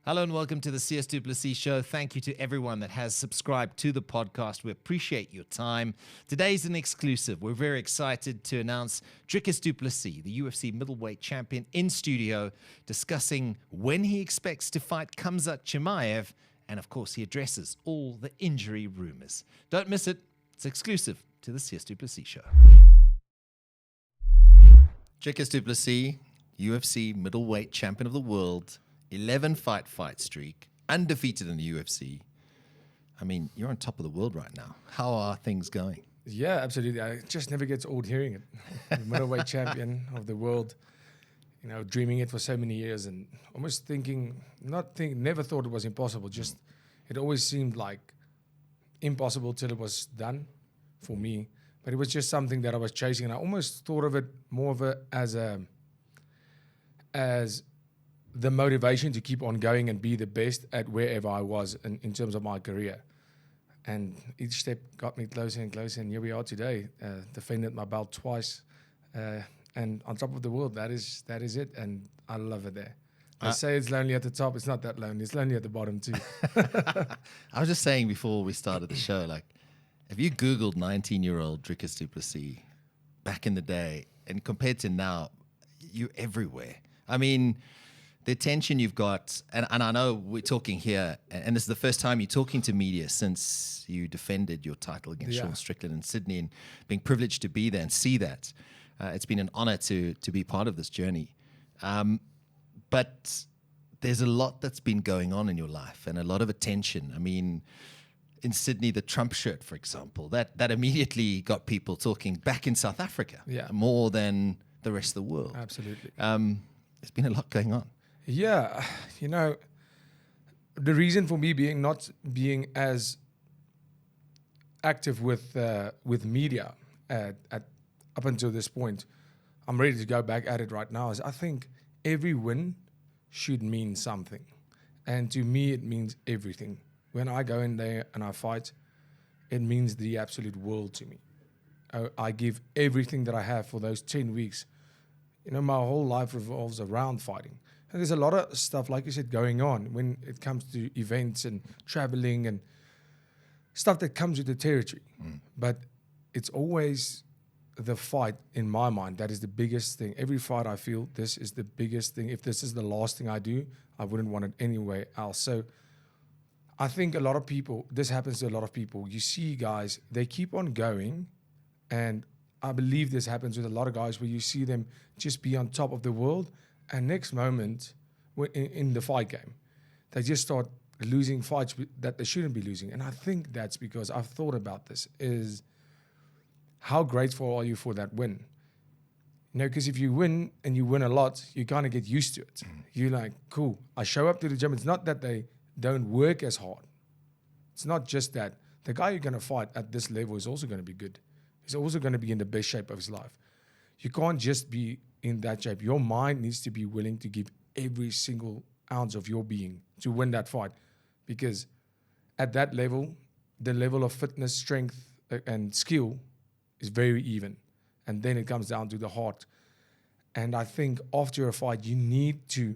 Hello and welcome to the Sias du Plessis Show. Thank you to everyone that has subscribed to the podcast. We appreciate your time. Today's an exclusive. We're very excited to announce Dricus du Plessis, the UFC middleweight champion, in studio, discussing when he expects to fight Khamzat Chimaev. And of course, he addresses all the injury rumors. Don't miss it. It's exclusive to the Sias du Plessis Show. Dricus du Plessis, UFC middleweight champion of the world, 11-fight streak, undefeated in the UFC. I mean, you're on top of the world right now. How are things going? Yeah, absolutely. It just never gets old hearing it. The middleweight champion of the world, dreaming it for so many years and almost never thought it was impossible. Just, it always seemed like impossible till it was done for me. But it was just something that I was chasing. And I almost thought of it more of it as the motivation to keep on going and be the best at wherever I was in terms of my career. And each step got me closer and closer, and here we are today. Defended my belt twice, and on top of the world. That is it, and I love it there. They say it's lonely at the top. It's not that lonely. It's lonely at the bottom too. I was just saying before we started the show, like, if you Googled 19-year-old Dricus du Plessis back in the day and compared to now, you're everywhere. I mean, the attention you've got, and I know we're talking here, and this is the first time you're talking to media since you defended your title against Sean Strickland in Sydney, and being privileged to be there and see that. It's been an honor to be part of this journey. But there's a lot that's been going on in your life and a lot of attention. I mean, in Sydney, the Trump shirt, for example, that immediately got people talking back in South Africa more than the rest of the world. Absolutely. There's been a lot going on. Yeah, the reason for me not being as active with media up until this point, I'm ready to go back at it right now, is I think every win should mean something. And to me, it means everything. When I go in there and I fight, it means the absolute world to me. I give everything that I have for those 10 weeks. My whole life revolves around fighting. And there's a lot of stuff, like you said, going on when it comes to events and traveling and stuff that comes with the territory. But it's always the fight, in my mind, that is the biggest thing. Every fight I feel, this is the biggest thing. If this is the last thing I do, I wouldn't want it anywhere else. So I think a lot of people, this happens to a lot of people. You see guys, they keep on going, and I believe this happens with a lot of guys where you see them just be on top of the world, and next moment in the fight game, they just start losing fights that they shouldn't be losing. And I think that's because I've thought about this, is how grateful are you for that win? Because if you win and you win a lot, you kind of get used to it. You're like, cool, I show up to the gym. It's not that they don't work as hard. It's not just that. The guy you're going to fight at this level is also going to be good. He's also going to be in the best shape of his life. You can't just be in that shape. Your mind needs to be willing to give every single ounce of your being to win that fight. Because at that level, the level of fitness, strength, and skill is very even. And then it comes down to the heart. And I think after a fight, you need to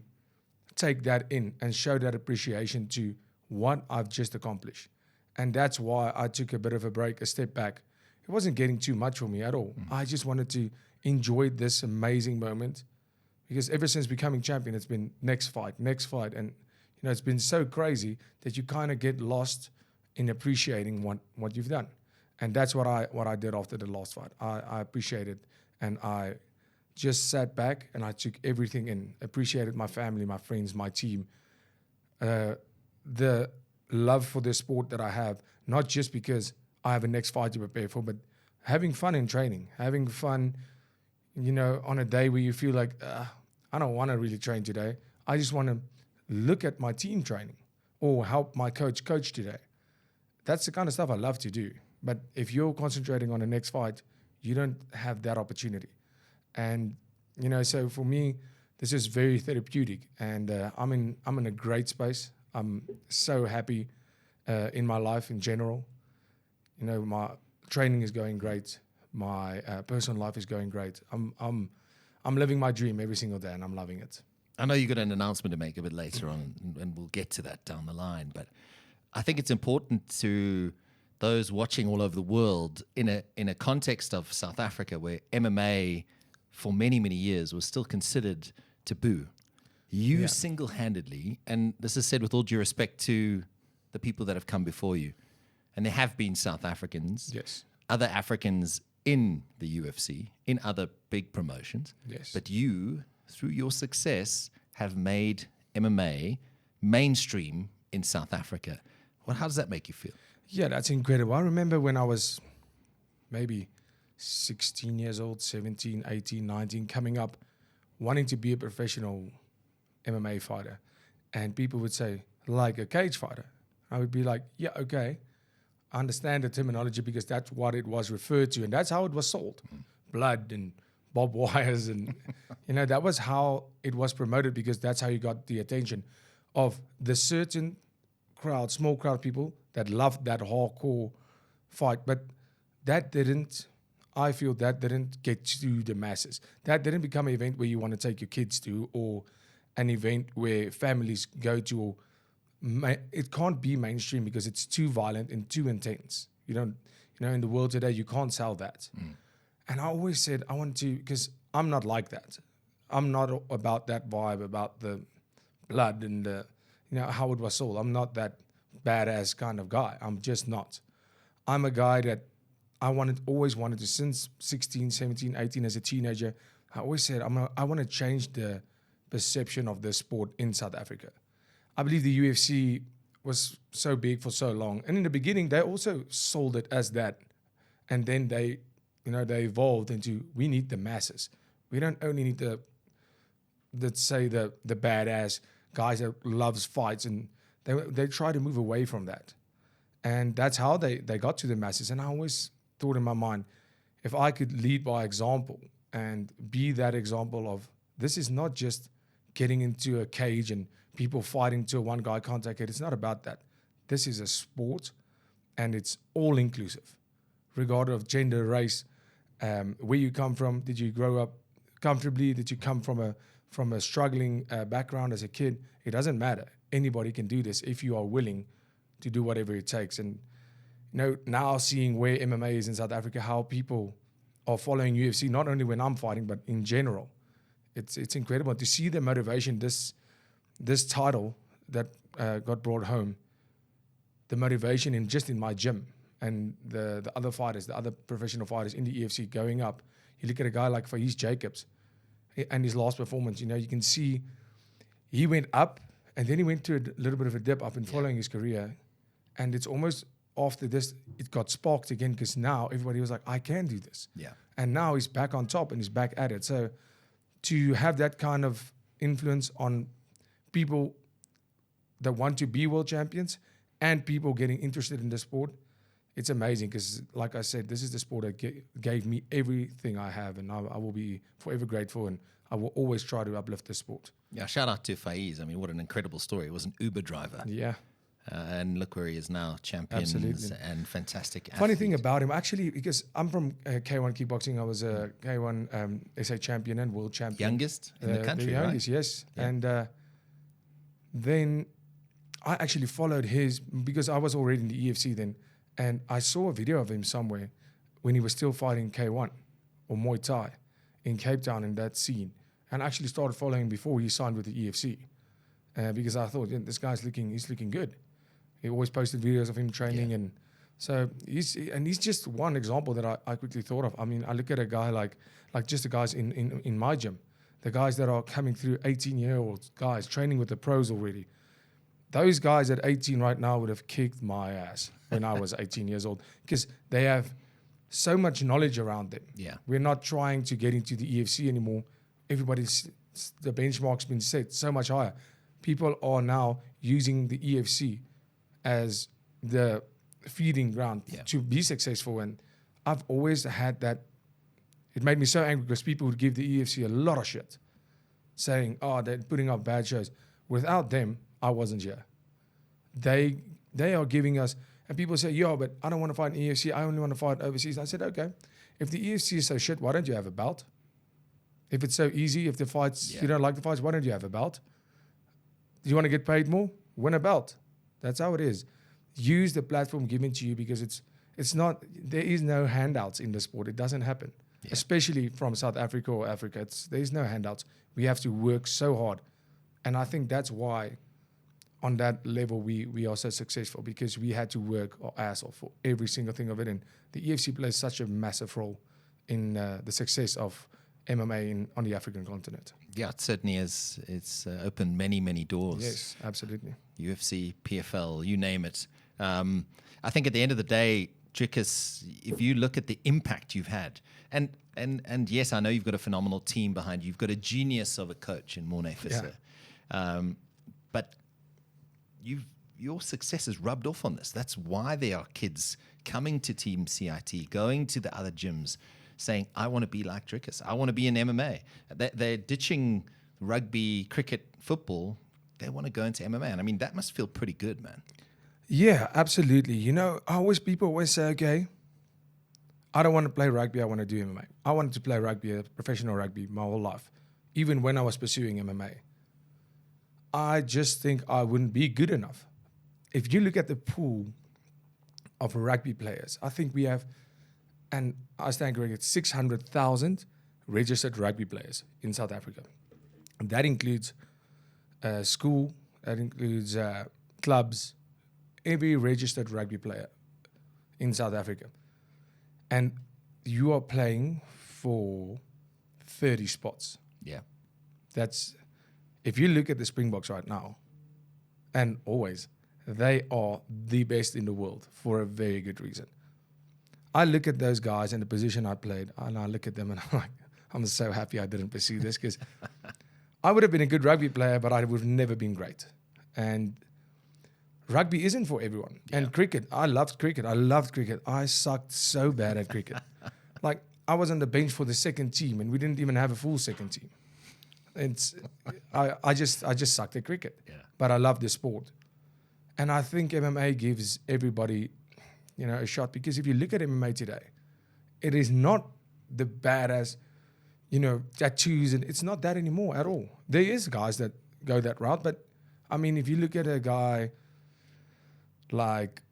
take that in and show that appreciation to what I've just accomplished. And that's why I took a bit of a break, a step back. It wasn't getting too much for me at all. I just wanted to enjoy this amazing moment, because ever since becoming champion, it's been next fight. And, it's been so crazy that you kind of get lost in appreciating what you've done. And that's what I did after the last fight. I appreciated, and I just sat back and I took everything in, appreciated my family, my friends, my team, the love for the sport that I have, not just because I have a next fight to prepare for, but having fun in training, having fun, on a day where you feel like, I don't want to really train today. I just want to look at my team training or help my coach today. That's the kind of stuff I love to do. But if you're concentrating on the next fight, you don't have that opportunity. And, so for me, this is very therapeutic, and I'm in a great space. I'm so happy in my life in general. My training is going great. My personal life is going great. I'm living my dream every single day, and I'm loving it. I know you've got an announcement to make a bit later on, and we'll get to that down the line. But I think it's important to those watching all over the world in a context of South Africa, where MMA for many, many years was still considered taboo. You single-handedly, and this is said with all due respect to the people that have come before you, and there have been South Africans, other Africans in the UFC, in other big promotions, but you, through your success, have made MMA mainstream in South Africa. Well, how does that make you feel? Yeah, that's incredible. I remember when I was maybe 16 years old, 17, 18, 19, coming up, wanting to be a professional MMA fighter. And people would say, like a cage fighter. I would be like, yeah, okay. I understand the terminology because that's what it was referred to. And that's how it was sold. Blood and barbed wires. And, that was how it was promoted, because that's how you got the attention of the certain crowd, small crowd of people that loved that hardcore fight. But I feel that didn't get to the masses. That didn't become an event where you want to take your kids to, or an event where families go to. It can't be mainstream because it's too violent and too intense. You don't, in the world today, you can't sell that. And I always said, I want to, because I'm not like that. I'm not about that vibe, about the blood and the, how it was sold. I'm not that badass kind of guy. I'm just not. I'm a guy that always wanted to, since 16, 17, 18 as a teenager, I always said, I want to change the perception of this sport in South Africa. I believe the UFC was so big for so long. And in the beginning, they also sold it as that. And then they evolved into, we need the masses. We don't only need the badass guys that loves fights. And they try to move away from that. And that's how they got to the masses. And I always thought in my mind, if I could lead by example and be that example of, this is not just getting into a cage and people fighting till one guy can't take it. It's not about that. This is a sport, and it's all inclusive, regardless of gender, race, where you come from. Did you grow up comfortably? Did you come from a struggling background as a kid? It doesn't matter. Anybody can do this if you are willing to do whatever it takes. And now seeing where MMA is in South Africa, how people are following UFC, not only when I'm fighting, but in general, it's incredible to see the motivation. This title that got brought home, the motivation in my gym, and the other fighters, the other professional fighters in the UFC going up. You look at a guy like Faiz Jacobs and his last performance, you can see he went up and then he went to a little bit of a dip up in following his career. And it's almost after this, it got sparked again, because now everybody was like, I can do this. Yeah. And now he's back on top and he's back at it. So to have that kind of influence on people that want to be world champions and people getting interested in the sport, it's amazing, because like I said, this is the sport that gave me everything I have, and I will be forever grateful, and I will always try to uplift the sport. Yeah, shout out to Faiz. I mean, what an incredible story. He was an Uber driver. Yeah. And look where he is now, champions. Absolutely. And fantastic athlete. Funny thing about him, actually, because I'm from K1 Kickboxing, I was a K1 SA champion and world champion. Youngest in the country, the youngest, right? Yes. Yeah. And then I actually followed his, because I was already in the EFC then, and I saw a video of him somewhere when he was still fighting K1 or Muay Thai in Cape Town, in that scene. And I actually started following him before he signed with the EFC, because I thought, this guy's looking good. He always posted videos of him training, and so he's just one example that I quickly thought of. I mean, I look at a guy like just the guys in my gym, the guys that are coming through, 18-year-old guys training with the pros already. Those guys at 18 right now would have kicked my ass when I was 18 years old, because they have so much knowledge around them. Yeah. We're not trying to get into the EFC anymore. The benchmark's been set so much higher. People are now using the EFC as the feeding ground to be successful. And I've always had that. It made me so angry, because people would give the EFC a lot of shit, saying, they're putting up bad shows. Without them, I wasn't here. They are giving us, and people say, but I don't want to fight in EFC. I only want to fight overseas. I said, okay, if the EFC is so shit, why don't you have a belt? If it's so easy, if the fights, you don't like the fights, why don't you have a belt? Do you want to get paid more? Win a belt. That's how it is. Use the platform given to you, because it's not, there is no handouts in the sport. It doesn't happen, especially from South Africa or Africa. There is no handouts. We have to work so hard. And I think that's why on that level we are so successful, because we had to work our ass off for every single thing of it. And the UFC plays such a massive role in the success of MMA on the African continent. Yeah, it certainly is. It's opened many, many doors. Yes, absolutely. UFC, PFL, you name it. I think at the end of the day, Dricus, if you look at the impact you've had, and yes, I know you've got a phenomenal team behind you. You've got a genius of a coach in Morne Visser. But your success has rubbed off on this. That's why there are kids coming to Team CIT, going to the other gyms, saying, I want to be like Dricus. I want to be in MMA. They're ditching rugby, cricket, football. They want to go into MMA. And I mean, that must feel pretty good, man. Yeah, absolutely. You know, people always say, okay, I don't want to play rugby. I want to do MMA. I wanted to play rugby, professional rugby, my whole life, even when I was pursuing MMA. I just think I wouldn't be good enough. If you look at the pool of rugby players, I think we have, and I stand corrected, 600,000 registered rugby players in South Africa. And that includes school, that includes clubs, every registered rugby player in South Africa. And you are playing for 30 spots. Yeah. If you look at the Springboks right now, and always, they are the best in the world for a very good reason. I look at those guys and the position I played, and I look at them and I'm like, I'm so happy I didn't pursue this, because I would have been a good rugby player, but I would have never been great. And rugby isn't for everyone. Yeah. And cricket, I loved cricket. I sucked so bad at cricket. Like, I was on the bench for the second team, and we didn't even have a full second team. I just sucked at cricket. Yeah. But I love the sport. And I think MMA gives everybody, a shot, because if you look at MMA today, it is not the badass, tattoos, and it's not that anymore at all. There is guys that go that route, but I mean, if you look at a guy like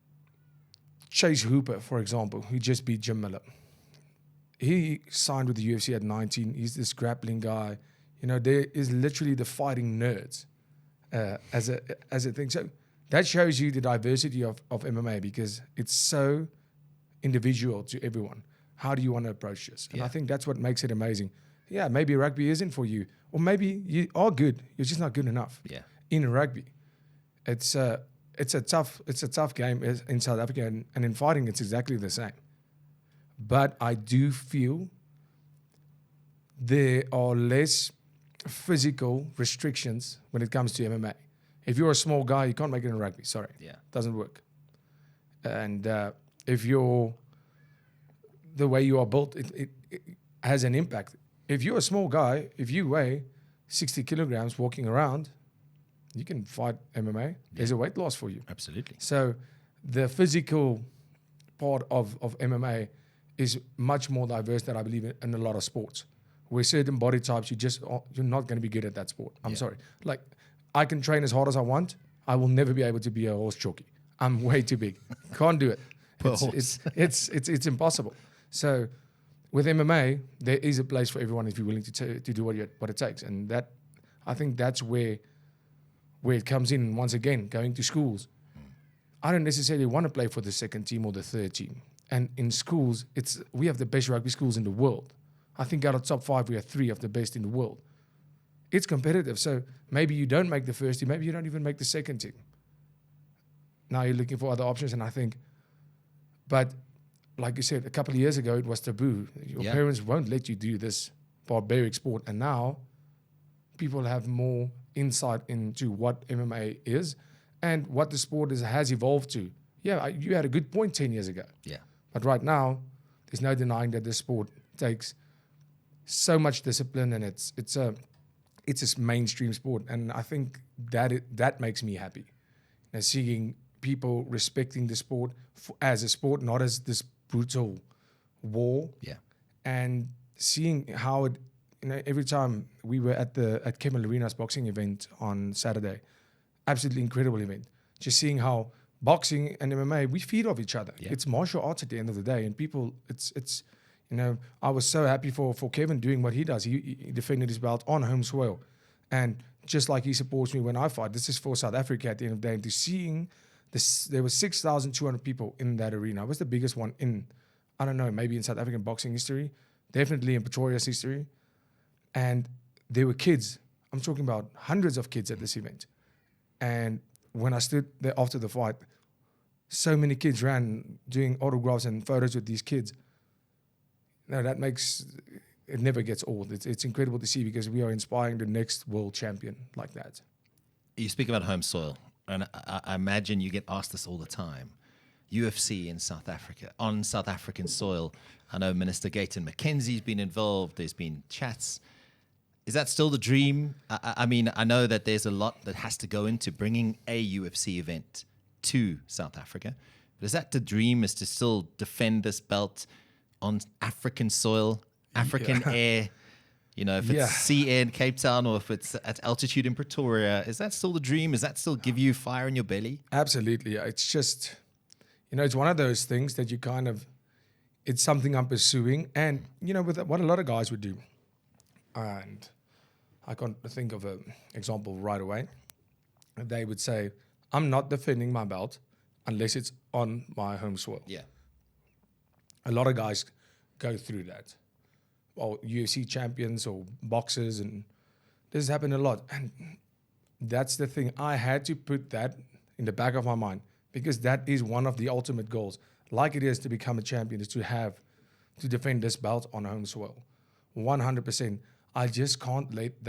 Chase Hooper, for example, who just beat Jim Miller, he signed with the UFC at 19. He's this grappling guy. There is literally the fighting nerds as a thing. So that shows you the diversity of MMA, because it's so individual to everyone. How do you want to approach this? And I think that's what makes it amazing. Yeah, maybe rugby isn't for you, or maybe you are good. You're just not good enough. Yeah. In rugby, it's a tough game in South Africa, and in fighting, it's exactly the same. But I do feel there are less physical restrictions when it comes to MMA. If you're a small guy, you can't make it in rugby. Sorry. Yeah. Doesn't work. And if you're the way you are built, it has an impact. If you're a small guy, if you weigh 60 kilograms walking around, you can fight MMA. Yeah. There's a weight loss for you. Absolutely. So the physical part of MMA is much more diverse than I believe in a lot of sports. Where certain body types, you're not going to be good at that sport. I'm sorry. Like, I can train as hard as I want. I will never be able to be a horse jockey. I'm way too big. Can't do it. It's impossible. So with MMA, there is a place for everyone if you're willing to do what it takes. And that, I think that's where it comes in. Once again, going to schools. I don't necessarily want to play for the second team or the third team. And in schools, we have the best rugby schools in the world. I think out of top 5, we are 3 of the best in the world. It's competitive. So maybe you don't make the first team. Maybe you don't even make the second team. Now you're looking for other options. And I think, but like you said, a couple of years ago, it was taboo. Your parents won't let you do this barbaric sport. And now people have more insight into what MMA is and what the sport has evolved to. Yeah, you had a good point 10 years ago. Yeah. But right now, there's no denying that this sport takes so much discipline, and it's a mainstream sport, and I think that makes me happy. Seeing people respecting the sport as a sport, not as this brutal war. Yeah. And seeing how every time we were at Kevin Arena's boxing event on Saturday, absolutely incredible event. Just seeing how boxing and MMA, we feed off each other. Yeah. It's martial arts at the end of the day, and people, it's I was so happy for Kevin doing what he does. He defended his belt on home soil, and just like he supports me when I fight, this is for South Africa at the end of the day. And to seeing this, there were 6,200 people in that arena. It was the biggest one in, I don't know, maybe in South African boxing history, definitely in Pretoria's history. And there were kids. I'm talking about hundreds of kids at this event. And when I stood there after the fight, so many kids ran doing autographs and photos with these kids. Now that makes it never gets old. It's incredible to see, because we are inspiring the next world champion like that. You speak about home soil, and I imagine you get asked this all the time. UFC in South Africa, on South African soil. I know Minister Gayton McKenzie's been involved. There's been chats. Is that still the dream? I mean, I know that there's a lot that has to go into bringing a UFC event to South Africa. But is that the dream, is to still defend this belt on African soil, African air? If it's sea air in Cape Town, or if it's at altitude in Pretoria, is that still the dream? Does that still give you fire in your belly? Absolutely. It's just, it's one of those things that you kind of, it's something I'm pursuing. And, with what a lot of guys would do. And I can't think of an example right away. They would say, I'm not defending my belt unless it's on my home soil. Yeah. A lot of guys go through that. Or UFC champions or boxers, and this has happened a lot. And that's the thing. I had to put that in the back of my mind, because that is one of the ultimate goals. Like it is to become a champion, is to defend this belt on home soil. 100%. I just can't let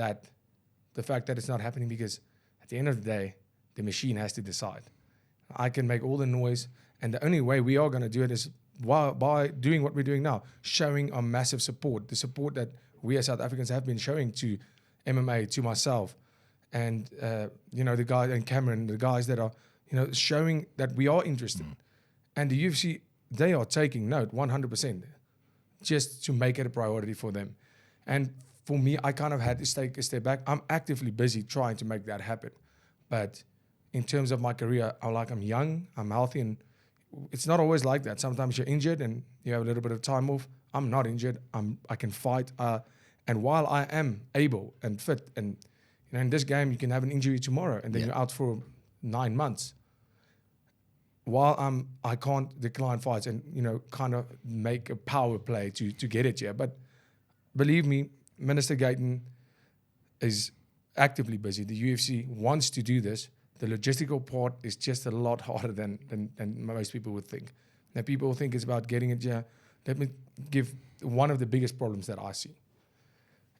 the fact that it's not happening, because at the end of the day, the machine has to decide. I can make all the noise, and the only way we are going to do it is by doing what we're doing now, showing our massive support, the support that we as South Africans have been showing to MMA, to myself, and the guy and Cameron, the guys that are showing that we are interested. And the UFC, they are taking note 100%, just to make it a priority for them. And for me, I kind of had to take a step back. I'm actively busy trying to make that happen, but in terms of my career, I'm young, I'm healthy, and it's not always like that. Sometimes you're injured and you have a little bit of time off. I'm not injured. I can fight. And while I am able and fit, and in this game you can have an injury tomorrow and then you're out for 9 months. While I can't decline fights and kind of make a power play to get it here. But believe me, Minister Gayton is actively busy. The UFC wants to do this. The logistical part is just a lot harder than most people would think. Now, people think it's about getting it here. Let me give one of the biggest problems that I see.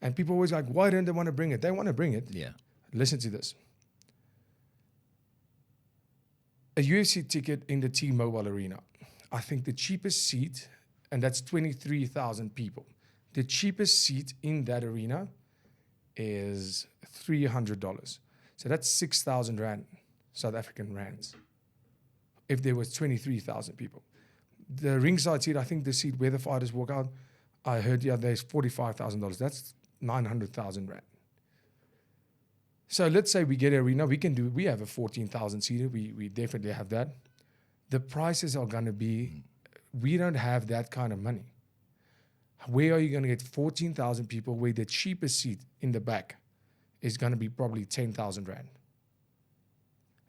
And people always like, why don't they want to bring it? They want to bring it. Yeah. Listen to this. A UFC ticket in the T-Mobile Arena. I think the cheapest seat, and that's 23,000 people. The cheapest seat in that arena is $300. So that's 6,000 Rand, South African rands, if there was 23,000 people. The ringside seat, I think the seat where the fighters walk out, I heard the other day is $45,000. That's 900,000 Rand. So let's say we get an arena, we have a 14,000 seater, we definitely have that. The prices are going to be, we don't have that kind of money. Where are you going to get 14,000 people where the cheapest seat in the back is going to be probably 10,000 Rand?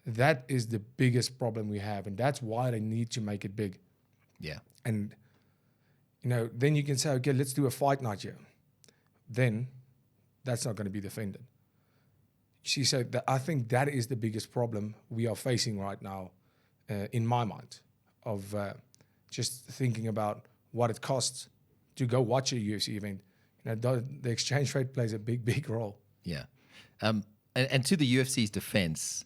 That is the biggest problem we have, and that's why they need to make it big. Yeah. And, then you can say, okay, let's do a fight night here. Then that's not going to be defended. You see, so I think that is the biggest problem we are facing right now, in my mind, of just thinking about what it costs to go watch a UFC event. The exchange rate plays a big role. Yeah. And to the UFC's defense,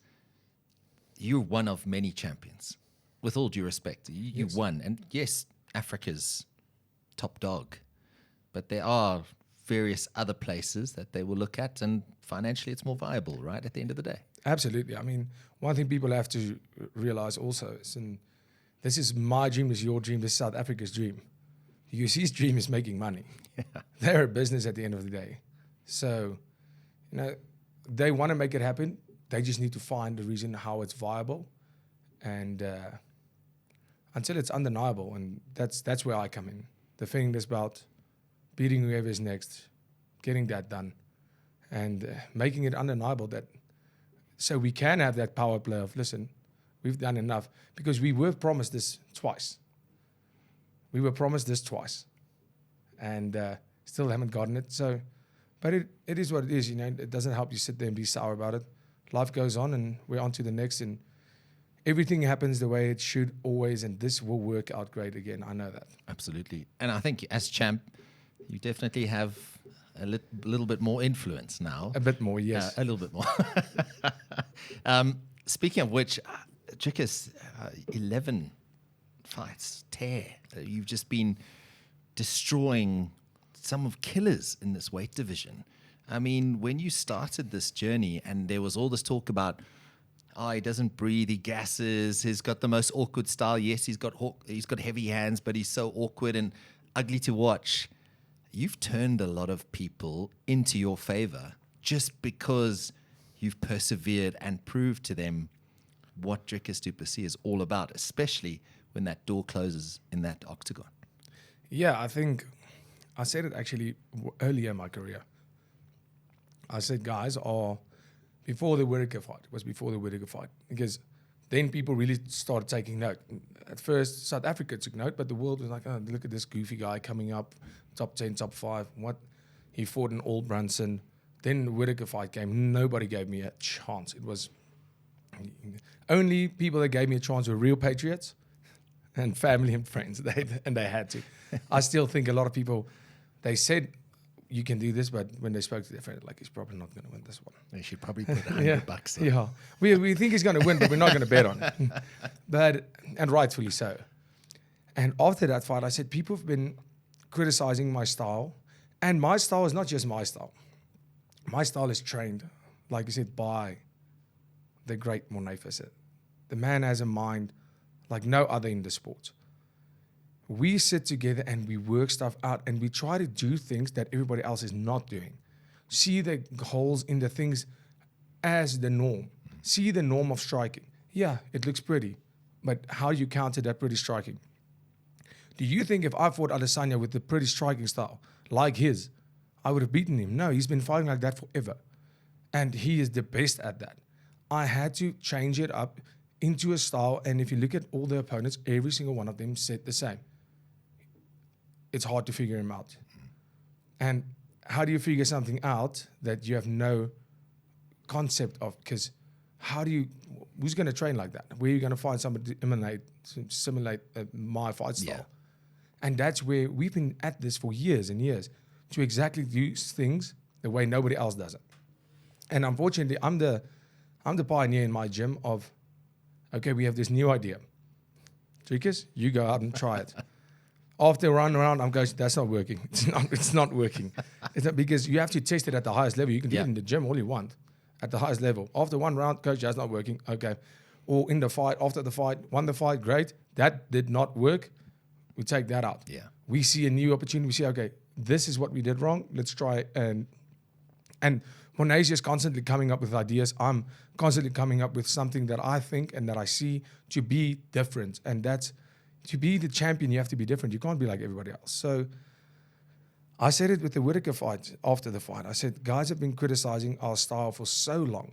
you're one of many champions. With all due respect, you won. And yes, Africa's top dog. But there are various other places that they will look at, and financially it's more viable, right, at the end of the day. Absolutely. I mean, one thing people have to realize also is, and this is my dream, is your dream, this is South Africa's dream. The UFC's dream is making money. They're a business at the end of the day. So, they want to make it happen. They just need to find the reason how it's viable, and until it's undeniable. And that's where I come in. Defending this belt, beating whoever is next, getting that done, and making it undeniable that so we can have that power play of, listen, we've done enough, because we were promised this twice. We were promised this twice, and still haven't gotten it. So, but it is what it is. It doesn't help you sit there and be sour about it. Life goes on, and we're on to the next, and everything happens the way it should always, and this will work out great again. I know that. Absolutely. And I think as champ, you definitely have a little bit more influence now. A bit more, yes. A little bit more. Speaking of which, Dricus, 11 fights, tear. You've just been destroying some of killers in this weight division. I mean, when you started this journey and there was all this talk about, he doesn't breathe, he gasses, he's got the most awkward style. Yes, he's got heavy hands, but he's so awkward and ugly to watch. You've turned a lot of people into your favor just because you've persevered and proved to them what Dricus du Plessis is all about, especially when that door closes in that octagon. Yeah, I think I said it actually earlier in my career. I said, guys, before the Whittaker fight, it was before the Whittaker fight, because then people really started taking note. At first, South Africa took note, but the world was like, oh, look at this goofy guy coming up, top 10, top 5. What? He fought in All Brunson. Then the Whittaker fight came. Nobody gave me a chance. It was only people that gave me a chance were real patriots and family and friends. They had to. I still think a lot of people, they said, you can do this, but when they spoke to their friend, like, he's probably not going to win this one. They should probably put $100 in. Yeah, we think he's going to win, but we're not going to bet on it. And rightfully so. And after that fight, I said, people have been criticizing my style, and my style is not just my style. My style is trained, like you said, by the great Monefa said. The man has a mind like no other in the sport. We sit together and we work stuff out, and we try to do things that everybody else is not doing. See the holes in the things as the norm. See the norm of striking. Yeah, it looks pretty, but how you counter that pretty striking? Do you think if I fought Adesanya with the pretty striking style like his, I would have beaten him? No, he's been fighting like that forever, and he is the best at that. I had to change it up into a style, and if you look at all the opponents, every single one of them said the same. It's hard to figure him out. And how do you figure something out that you have no concept of? Because who's going to train like that? Where are you going to find somebody to simulate my fight style? Yeah. And that's where we've been at this for years and years, to exactly do things the way nobody else does it. And unfortunately, I'm the pioneer in my gym of, okay, we have this new idea. Dricus, you go out and try it. After a round, I'm going, that's not working. It's not working. It's not, because you have to test it at the highest level. You can do it in the gym all you want, at the highest level. After one round, coach, that's not working. Okay. Or in the fight, after the fight, won the fight, great. That did not work. We take that out. Yeah. We see a new opportunity. We see, okay, this is what we did wrong. Let's try. And Monesia is constantly coming up with ideas. I'm constantly coming up with something that I think and that I see to be different. And that's, to be the champion, you have to be different. You can't be like everybody else. So I said it with the Whittaker fight, after the fight. I said, guys have been criticizing our style for so long.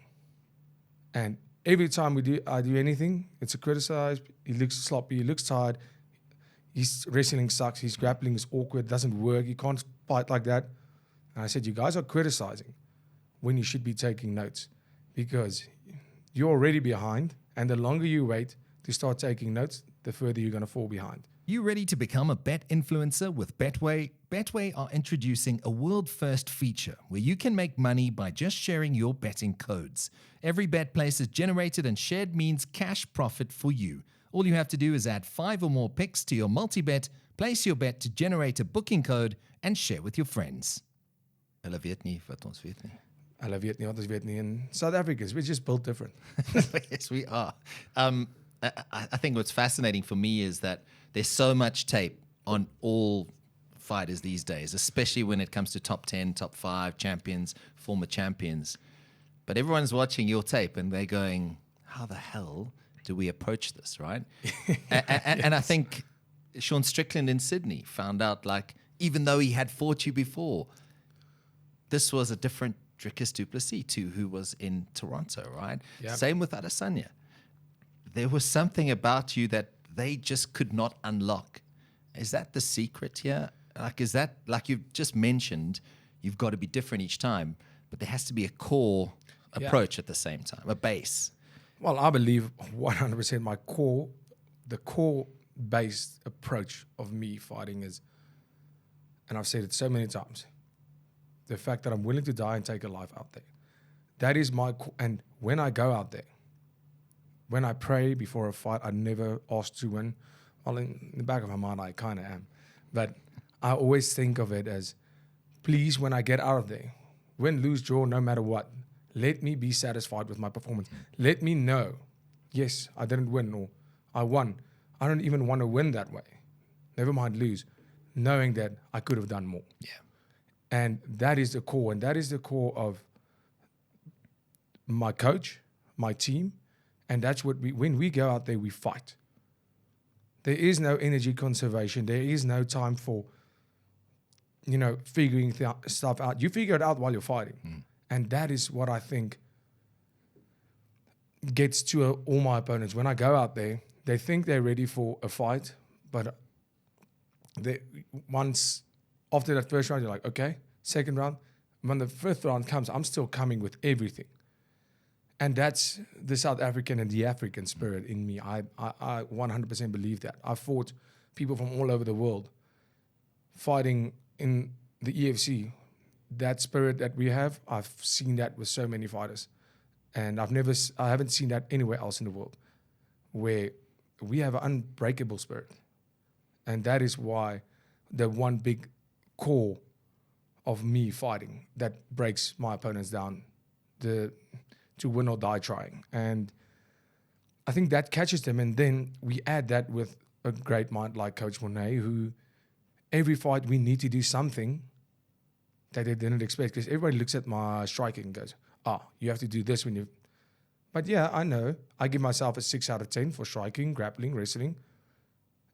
And every time I do anything, it's a criticize. He looks sloppy. He looks tired. His wrestling sucks. His grappling is awkward. Doesn't work. He can't fight like that. And I said, you guys are criticizing when you should be taking notes, because you're already behind. And the longer you wait to start taking notes, the further you're going to fall behind. You ready to become a bet influencer with Betway? Betway are introducing a world-first feature where you can make money by just sharing your betting codes. Every bet placed is generated and shared means cash profit for you. All you have to do is add 5 or more picks to your multi-bet, place your bet to generate a booking code, and share with your friends. Hulle weet nie wat ons weet nie. Hulle weet nie wat ons weet nie. In South Africa, we're just built different. Yes, we are. I think what's fascinating for me is that there's so much tape on all fighters these days, especially when it comes to top 10, top 5 champions, former champions. But everyone's watching your tape and they're going, how the hell do we approach this, right? And I think Sean Strickland in Sydney found out, like, even though he had fought you before, this was a different Dricus du Plessis to who was in Toronto, right? Yep. Same with Adesanya. There was something about you that they just could not unlock. Is that the secret here? Like, is that, like you've just mentioned, you've got to be different each time, but there has to be a core approach at the same time, a base. Well, I believe 100% the core-based approach of me fighting is, and I've said it so many times, the fact that I'm willing to die and take a life out there. That is my core. And when I go out there, when I pray before a fight, I never ask to win. Well, in the back of my mind, I kind of am. But I always think of it as, please, when I get out of there, win, lose, draw, no matter what, let me be satisfied with my performance. Let me know, yes, I didn't win or I won. I don't even want to win that way. Never mind lose, knowing that I could have done more. Yeah. And that is the core. And that is the core of my coach, my team. And that's what when we go out there, we fight. There is no energy conservation. There is no time for, figuring stuff out. You figure it out while you're fighting. And that is what I think gets to all my opponents. When I go out there, they think they're ready for a fight, but once after that first round, you're like, okay, second round. When the fifth round comes, I'm still coming with everything. And that's the South African and the African spirit in me. I 100% believe that. I fought people from all over the world fighting in the UFC. That spirit that we have, I've seen that with so many fighters. And I haven't seen that anywhere else in the world, where we have an unbreakable spirit. And that is why the one big core of me fighting that breaks my opponents down, to win or die trying. And I think that catches them. And then we add that with a great mind like Coach Monet, who every fight we need to do something that they didn't expect. Because everybody looks at my striking and goes, you have to do this when you... But yeah, I know. I give myself a 6 out of 10 for striking, grappling, wrestling.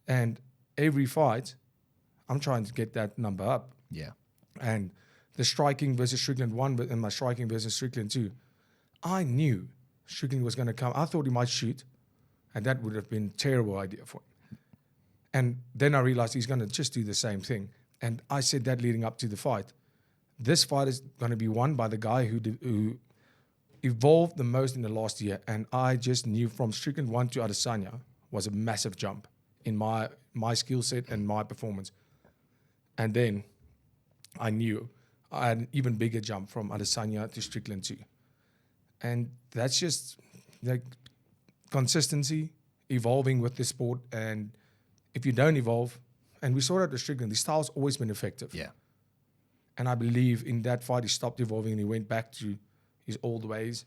And every fight, I'm trying to get that number up. Yeah. And the striking versus Strickland 1 and my striking versus Strickland 2, I knew Strickland was going to come. I thought he might shoot, and that would have been a terrible idea for him. And then I realized he's going to just do the same thing. And I said that leading up to the fight. This fight is going to be won by the guy who evolved the most in the last year. And I just knew from Strickland 1 to Adesanya was a massive jump in my skill set and my performance. And then I knew I had an even bigger jump from Adesanya to Strickland 2. And that's just like consistency, evolving with the sport. And if you don't evolve, and we saw that with Strickland, the style's always been effective. Yeah. And I believe in that fight, he stopped evolving and he went back to his old ways.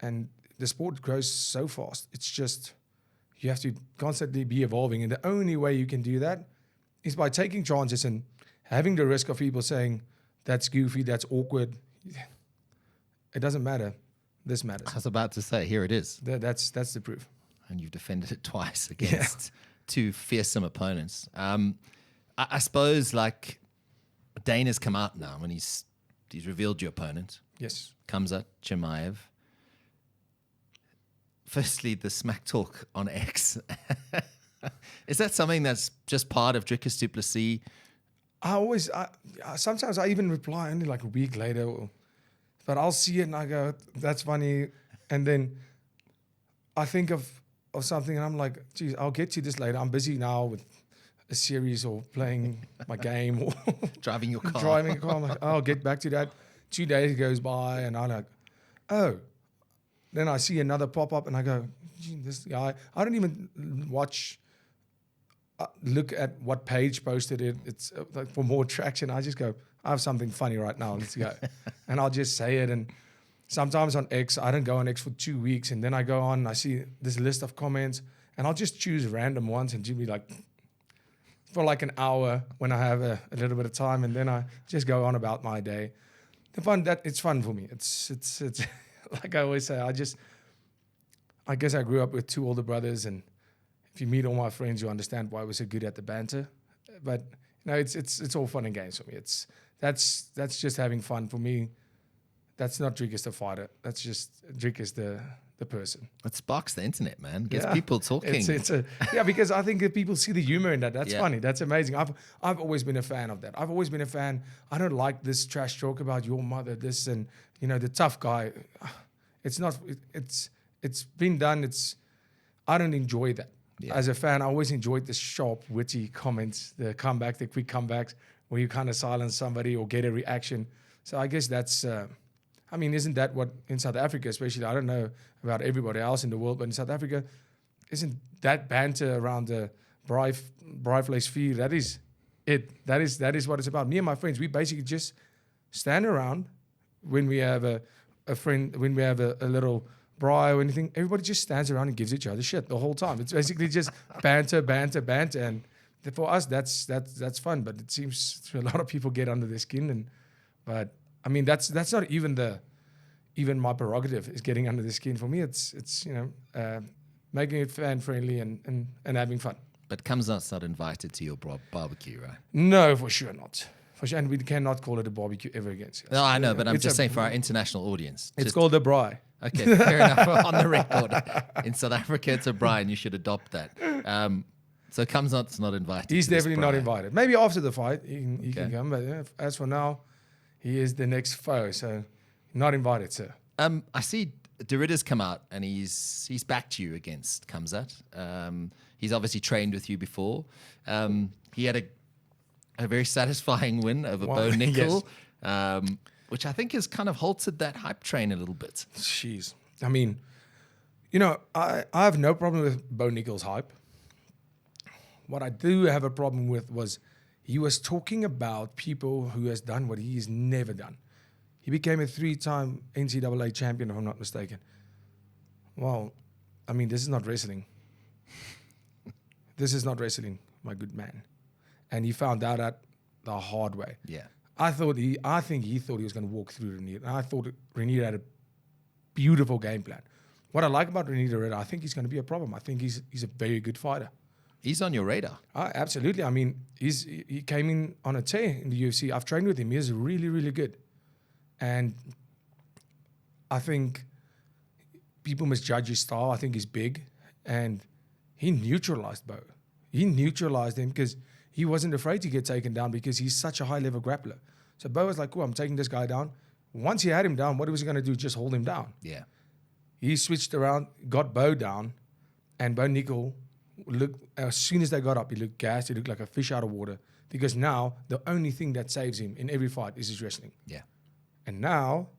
And the sport grows so fast. It's just, you have to constantly be evolving. And the only way you can do that is by taking chances and having the risk of people saying, that's goofy, that's awkward. It doesn't matter. This matters. I was about to say, here it is. That's the proof. And you've defended it twice against two fearsome opponents. I suppose, like, Dana's come out now when he's revealed your opponent. Yes. Khamzat Chimaev. Firstly, the smack talk on X. Is that something that's just part of Dricus du Plessis? Sometimes I even reply only like a week later, but I'll see it and I go, that's funny. And then I think of something and I'm like, geez, I'll get to this later. I'm busy now with a series or playing my game or driving your car. Driving a car. I'm like, I'll get back to that. 2 days goes by and I'm like, oh. Then I see another pop up and I go, gee, this guy. I don't even look at what page posted it. It's like for more traction. I just go, I have something funny right now. Let's go. And I'll just say it. And sometimes on X, I don't go on X for 2 weeks. And then I go on, I see this list of comments and I'll just choose random ones and just be like, for like an hour when I have a little bit of time, and then I just go on about my day. It's fun for me. It's like I always say, I guess I grew up with 2 older brothers, and if you meet all my friends, you understand why I was so good at the banter. But it's all fun and games for me. That's just having fun for me. That's not Dricus the fighter. That's just Dricus the person. It sparks the internet, man. Gets people talking. Because I think that people see the humor in that. That's funny. That's amazing. I've always been a fan of that. I've always been a fan. I don't like this trash talk about your mother, this, and the tough guy. It's not. It's been done. I don't enjoy that. Yeah. As a fan, I always enjoyed the sharp, witty comments, the quick comebacks, where you kind of silence somebody or get a reaction. So I guess that's. Isn't that what in South Africa, especially? I don't know about everybody else in the world, but in South Africa, isn't that banter around the braaivleis vier? That is it. That is what it's about. Me and my friends, we basically just stand around when we have a friend, when we have a little braai or anything. Everybody just stands around and gives each other shit the whole time. It's basically just banter, and for us, that's fun. But it seems to a lot of people get under their skin, but. That's not even my prerogative is getting under the skin. For me, it's making it fan friendly and having fun. But Khamzat's not invited to your barbecue, right? No, for sure not. For sure, and we cannot call it a barbecue ever again. Sias. No, I know, but I'm just saying for our international audience. It's called a braai. Okay, fair enough. On the record, in South Africa, it's a braai, and you should adopt that. So Khamzat's not invited. He's definitely not invited. Maybe after the fight, he can come. But as for now. He is the next foe, so not invited, sir. I see de Ridder's come out and he's backed you against Khamzat. He's obviously trained with you before. He had a very satisfying win over Bo Nickal, which I think has kind of halted that hype train a little bit. Jeez. I have no problem with Bo Nickal's hype. What I do have a problem with was he was talking about people who has done what he's never done. He became a 3-time NCAA champion, if I'm not mistaken. Well, this is not wrestling. This is not wrestling, my good man. And he found out that the hard way. Yeah. I think he thought he was going to walk through Renier. And I thought Renier had a beautiful game plan. What I like about Renier de Ridder, I think he's going to be a problem. I think he's a very good fighter. He's on your radar. Absolutely. He came in on a tear in the UFC. I've trained with him. He's really, really good. And I think people misjudge his style. I think he's big. And he neutralized Bo. He neutralized him because he wasn't afraid to get taken down because he's such a high-level grappler. So Bo was like, cool, I'm taking this guy down. Once he had him down, what was he going to do? Just hold him down. Yeah. He switched around, got Bo down, and Bo Nickal... as soon as they got up, he looked gassed. He looked like a fish out of water because now the only thing that saves him in every fight is his wrestling. Yeah. And now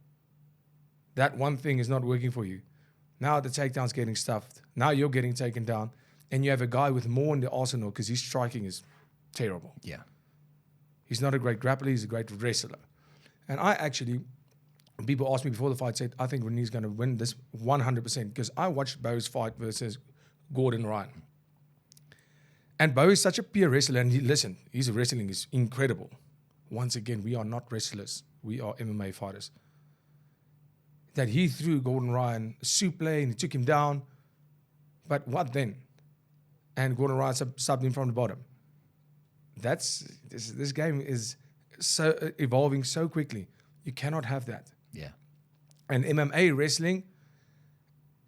that one thing is not working for you. Now the takedown's getting stuffed. Now you're getting taken down, and you have a guy with more in the arsenal because his striking is terrible. Yeah. He's not a great grappler. He's a great wrestler. And when people asked me before the fight, said I think Renier's going to win this 100% because I watched Bo's fight versus Gordon Ryan. And Bo is such a pure wrestler, and his wrestling is incredible. Once again, we are not wrestlers. We are MMA fighters. That he threw Gordon Ryan a suplex and he took him down. But what then? And Gordon Ryan subbed him from the bottom. This game is so evolving so quickly. You cannot have that. Yeah. And MMA wrestling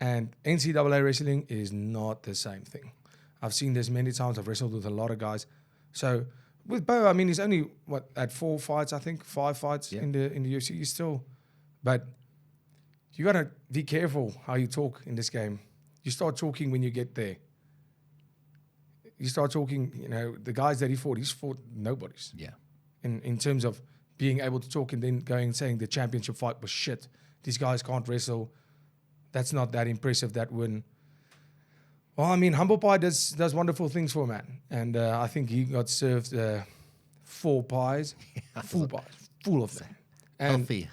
and NCAA wrestling is not the same thing. I've seen this many times. I've wrestled with a lot of guys. So with Bo, he's only at 4 fights, I think, 5 fights in the UFC. He's still, but you gotta be careful how you talk in this game. You start talking when you get there. You start talking. The guys that he's fought nobodies. Yeah. In terms of being able to talk and then going and saying the championship fight was shit. These guys can't wrestle. That's not that impressive. That win. Well, Humble Pie does wonderful things for a man. And I think he got served 4 pies, full pies, full of them. And healthy.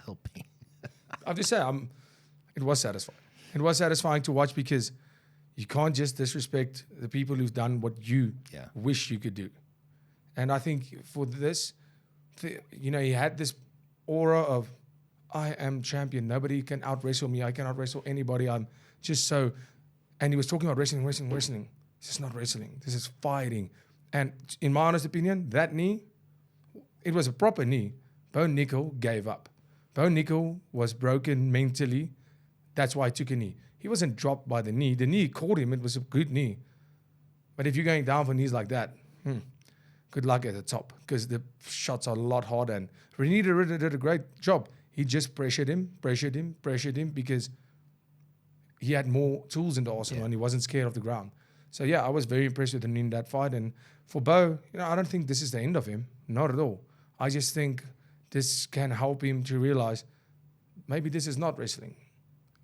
I'll just say, it was satisfying. It was satisfying to watch because you can't just disrespect the people who've done what you wish you could do. And I think for this, he had this aura of, I am champion. Nobody can out-wrestle me. I can out-wrestle anybody. I'm just so... And he was talking about wrestling. This is not wrestling. This is fighting. And in my honest opinion, that knee, it was a proper knee. Bo Nickal gave up. Bo Nickal was broken mentally. That's why he took a knee. He wasn't dropped by the knee. The knee caught him. It was a good knee. But if you're going down for knees like that, good luck at the top, because the shots are a lot harder. And Renier de Ridder did a great job. He just pressured him, because he had more tools in the arsenal and he wasn't scared of the ground. So, I was very impressed with him in that fight. And for Bo, I don't think this is the end of him. Not at all. I just think this can help him to realize maybe this is not wrestling.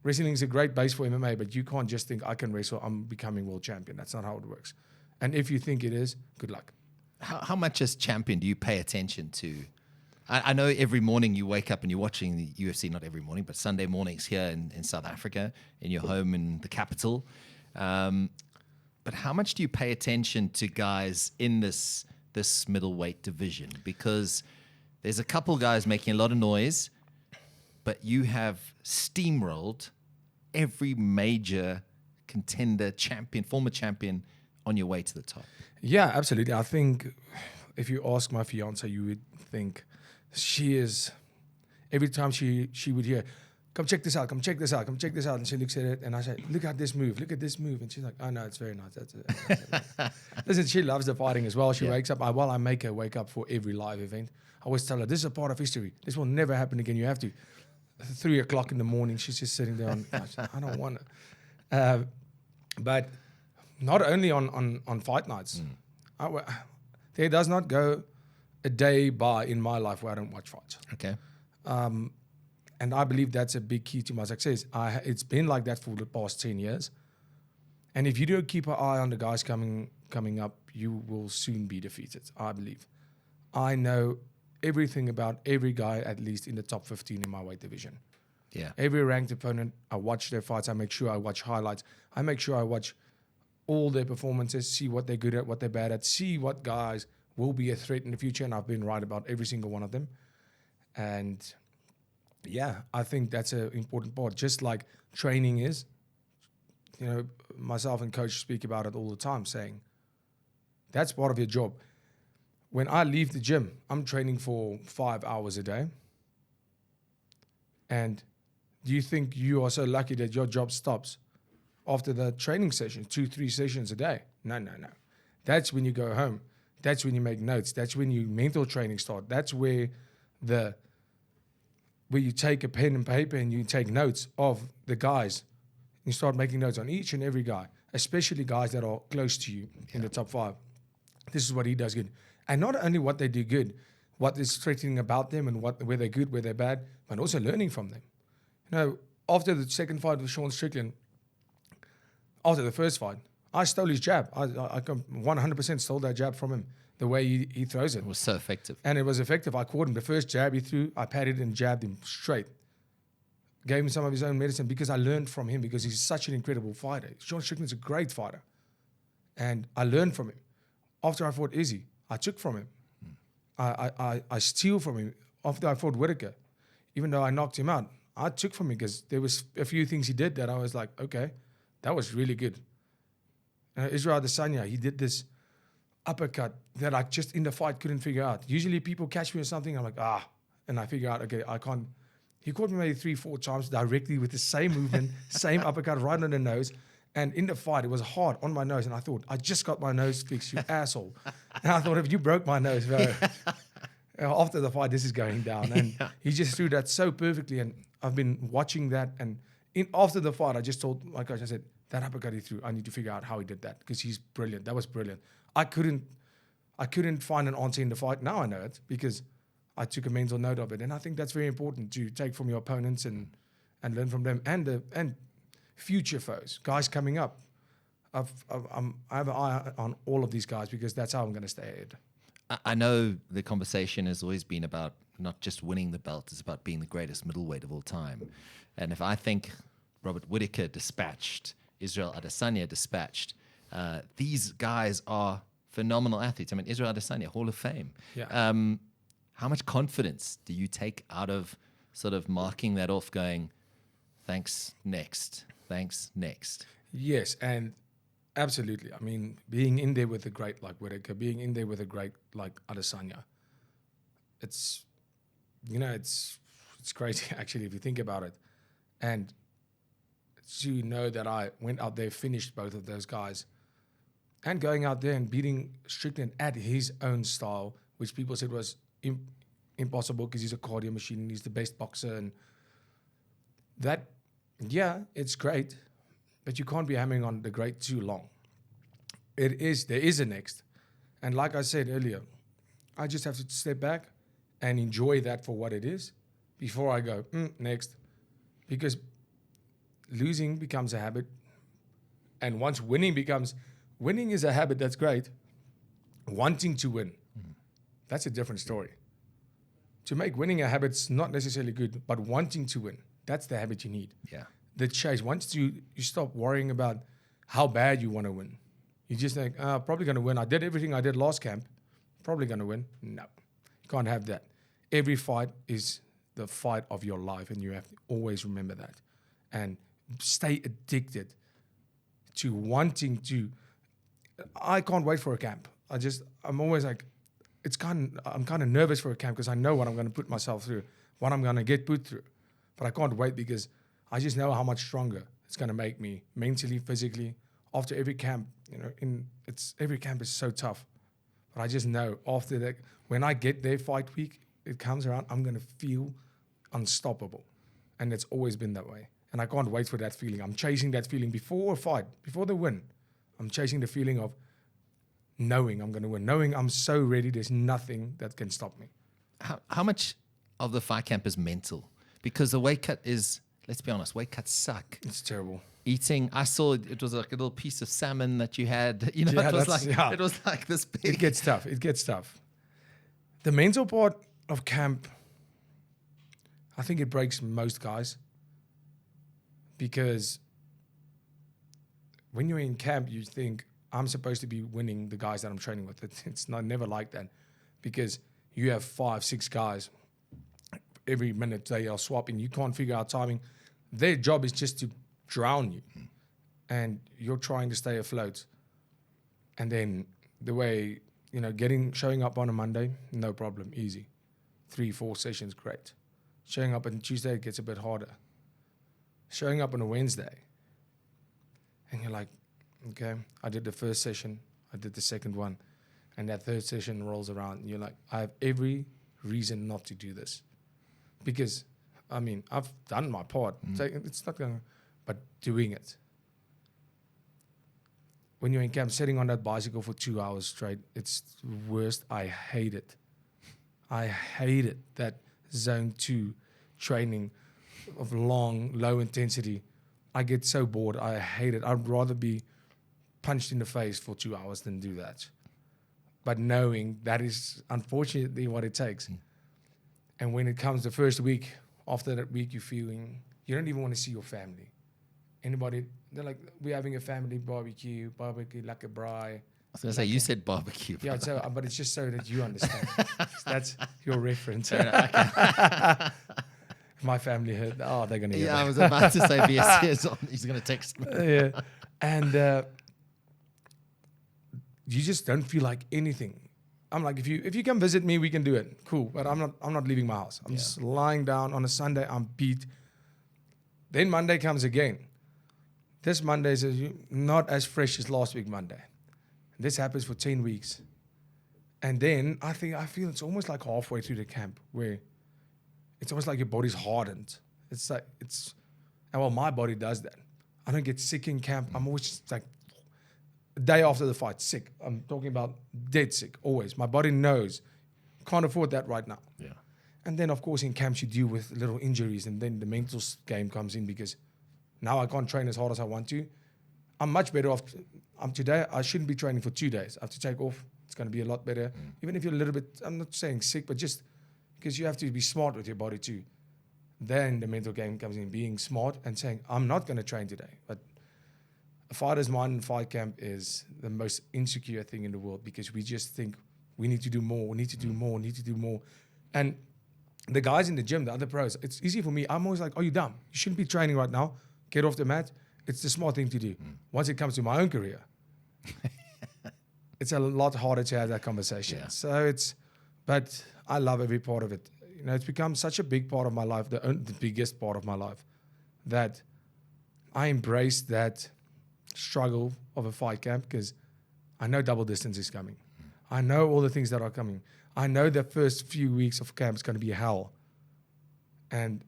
Wrestling is a great base for MMA, but you can't just think, I can wrestle, I'm becoming world champion. That's not how it works. And if you think it is, good luck. How much as champion do you pay attention to? I know every morning you wake up and you're watching the UFC, not every morning, but Sunday mornings here in South Africa, in your home in the capital. But how much do you pay attention to guys in this middleweight division? Because there's a couple guys making a lot of noise, but you have steamrolled every major contender, champion, former champion on your way to the top. Yeah, absolutely. I think if you ask my fiance, you would think she is, every time she would hear, come check this out. And she looks at it and I say, look at this move. And she's like, oh no, it's very nice. That's it. Listen, she loves the fighting as well. She wakes up, I make her wake up for every live event. I always tell her, this is a part of history. This will never happen again. You have to. 3 o'clock in the morning, she's just sitting there I don't want it. But not only on fight nights. There does not go a day by in my life where I don't watch fights. Okay. And I believe that's a big key to my success. It's been like that for the past 10 years. And if you don't keep an eye on the guys coming up, you will soon be defeated, I believe. I know everything about every guy, at least in the top 15 in my weight division. Yeah. Every ranked opponent, I watch their fights. I make sure I watch highlights. I make sure I watch all their performances, see what they're good at, what they're bad at, see what guys will be a threat in the future. And I've been right about every single one of them. And I think that's an important part. Just like training is, myself and coach speak about it all the time, saying that's part of your job. When I leave the gym, I'm training for 5 hours a day. And do you think you are so lucky that your job stops after the training session, 2-3 sessions a day? No. That's when you go home. That's when you make notes. That's when your mental training starts. That's where you take a pen and paper and you take notes of the guys. You start making notes on each and every guy, especially guys that are close to you in the top 5. This is what he does good. And not only what they do good, what is threatening about them and where they're good, where they're bad, but also learning from them. After the second fight with Sean Strickland, after the first fight, I stole his jab. I 100% stole that jab from him, the way he throws it. It was so effective. And it was effective. I caught him. The first jab he threw, I patted and jabbed him straight. Gave him some of his own medicine because I learned from him because he's such an incredible fighter. Sean Strickland's a great fighter. And I learned from him. After I fought Izzy, I took from him. I steal from him. After I fought Whitaker, even though I knocked him out, I took from him because there was a few things he did that I was like, okay, that was really good. Israel Adesanya, he did this uppercut that I just in the fight couldn't figure out. Usually people catch me or something, I'm like, and I figure out, okay, I can't. He caught me maybe 3-4 times directly with the same movement, same uppercut right on the nose. And in the fight, it was hard on my nose. And I thought, I just got my nose fixed, you asshole. And I thought, if you broke my nose, bro, after the fight, this is going down. And he just threw that so perfectly. And I've been watching that. And after the fight, I just told my coach, I said, that uppercut he threw, I need to figure out how he did that because he's brilliant. That was brilliant. I couldn't find an answer in the fight. Now I know it because I took a mental note of it. And I think that's very important to take from your opponents and learn from them and future foes, guys coming up. I have an eye on all of these guys because that's how I'm going to stay ahead. I know the conversation has always been about not just winning the belt, it's about being the greatest middleweight of all time. And if I think Robert Whitaker dispatched, Israel Adesanya dispatched, these guys are phenomenal athletes. I mean, Israel Adesanya, Hall of Fame. Yeah. How much confidence do you take out of sort of marking that off, going, thanks, next, thanks, next? Yes, and absolutely. I mean, being in there with a great like Whittaker, being in there with a great like Adesanya, it's crazy actually if you think about it. And to know that I went out there, finished both of those guys, and going out there and beating Strickland at his own style, which people said was impossible because he's a cardio machine and he's the best boxer. And that, yeah, it's great, but you can't be hammering on the great too long. There is a next. And like I said earlier, I just have to step back and enjoy that for what it is before I go, next. Because losing becomes a habit. And once winning is a habit, that's great. Wanting to win, that's a different story. To make winning a habit's not necessarily good, but wanting to win, that's the habit you need. Yeah. The chase, once you stop worrying about how bad you want to win, you just think, probably going to win. I did everything I did last camp, probably going to win. No, you can't have that. Every fight is the fight of your life, and you have to always remember that. And stay addicted to wanting to. I can't wait for a camp. I'm always like, I'm kind of nervous for a camp because I know what I'm going to put myself through, what I'm going to get put through. But I can't wait because I just know how much stronger it's going to make me mentally, physically. After every camp, every camp is so tough. But I just know after that, when I get there fight week, it comes around, I'm going to feel unstoppable. And it's always been that way. And I can't wait for that feeling. I'm chasing that feeling before a fight, before the win. I'm chasing the feeling of knowing I'm going to win, knowing I'm so ready, there's nothing that can stop me. How much of the fight camp is mental? Because the weight cut is, let's be honest, weight cuts suck. It's terrible. Eating, I saw it was like a little piece of salmon that you had. Yeah, it was like this big. It gets tough. The mental part of camp, I think it breaks most guys. Because when you're in camp, you think, I'm supposed to be winning the guys that I'm training with. It's never like that. Because you have 5, 6 guys. Every minute they are swapping. You can't figure out timing. Their job is just to drown you. And you're trying to stay afloat. And then the way, showing up on a Monday, no problem, easy. 3, 4 sessions, great. Showing up on Tuesday, it gets a bit harder. Showing up on a Wednesday, and you're like, okay, I did the first session, I did the second one, and that third session rolls around, and you're like, I have every reason not to do this. Because, I've done my part. It's not going to, but doing it. When you're in camp, sitting on that bicycle for 2 hours straight, it's the worst. I hate it. I hate it, that zone 2 training of long, low intensity. I get so bored. I hate it. I'd rather be punched in the face for 2 hours than do that. But knowing that is unfortunately what it takes. And when it comes the first week, after that week, you're feeling, you don't even want to see your family. Anybody, they're like, we're having a family barbecue like a braai. I was going to say, you said barbecue. Yeah, so, but it's just so that you understand. That's your reference. My family heard, they're going to hear that. I was about to say BSC is on. He's going to text me. Yeah. And you just don't feel like anything. I'm like, if you come visit me, we can do it. Cool. But I'm not leaving my house. I'm just lying down on a Sunday. I'm beat. Then Monday comes again. This Monday is not as fresh as last week Monday. This happens for 10 weeks. And then I feel it's almost like halfway through the camp where it's almost like your body's hardened. My body does that. I don't get sick in camp. I'm always just like a day after the fight, sick. I'm talking about dead sick, always. My body knows. Can't afford that right now. Yeah. And then, of course, in camps, you deal with little injuries, and then the mental game comes in because now I can't train as hard as I want to. I'm much better off. Today, I shouldn't be training for 2 days. I have to take off. It's going to be a lot better. Even if you're a little bit, I'm not saying sick, but just because you have to be smart with your body too. Then the mental game comes in, being smart and saying, I'm not going to train today. But a fighter's mind in fight camp is the most insecure thing in the world, because we just think we need to do more, we need to do more, we need to do more. And the guys in the gym, the other pros, it's easy for me. I'm always like, oh, you dumb. You shouldn't be training right now. Get off the mat. It's the smart thing to do. Once it comes to my own career, it's a lot harder to have that conversation. Yeah. So but I love every part of it. You know, it's become such a big part of my life, the biggest part of my life, that I embrace that struggle of a fight camp, because I know double distance is coming. I know all the things that are coming. I know the first few weeks of camp is going to be hell. And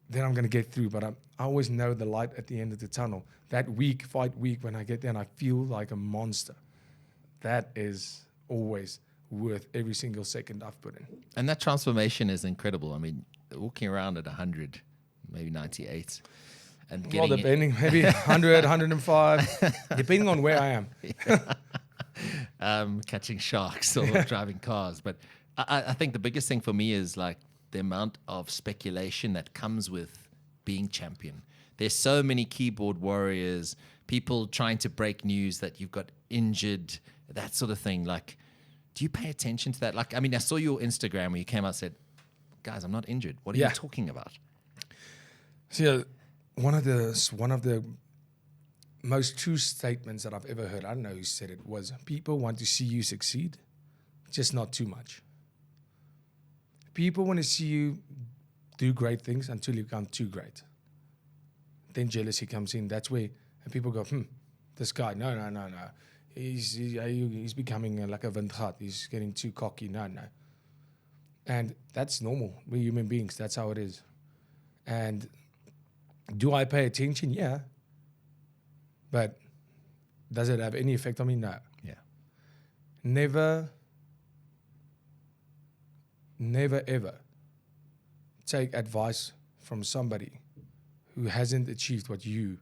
then I'm going to get through. But I always know the light at the end of the tunnel. That week, fight week, when I get there and I feel like a monster, that is always worth every single second I've put in. And that transformation is incredible. I mean, walking around at 100, maybe 98. And Well, depending, maybe 100, 105, depending on where I am. Catching sharks or driving cars. But I think the biggest thing for me is like the amount of speculation that comes with being champion. There's so many keyboard warriors, people trying to break news that you've got injured, that sort of thing. Like, do you pay attention to that? Like, I mean, I saw your Instagram where you came out and said, guys, I'm not injured. What are you talking about? So one of the most true statements that I've ever heard, I don't know who said it, was people want to see you succeed, just not too much. People want to see you do great things until you become too great. Then jealousy comes in. That's where and people go, this guy, no. He's becoming like a windgat. He's getting too cocky. No. And that's normal. We're human beings. That's how it is. And do I pay attention? Yeah. But does it have any effect on me? No. Yeah. Never, ever take advice from somebody who hasn't achieved what you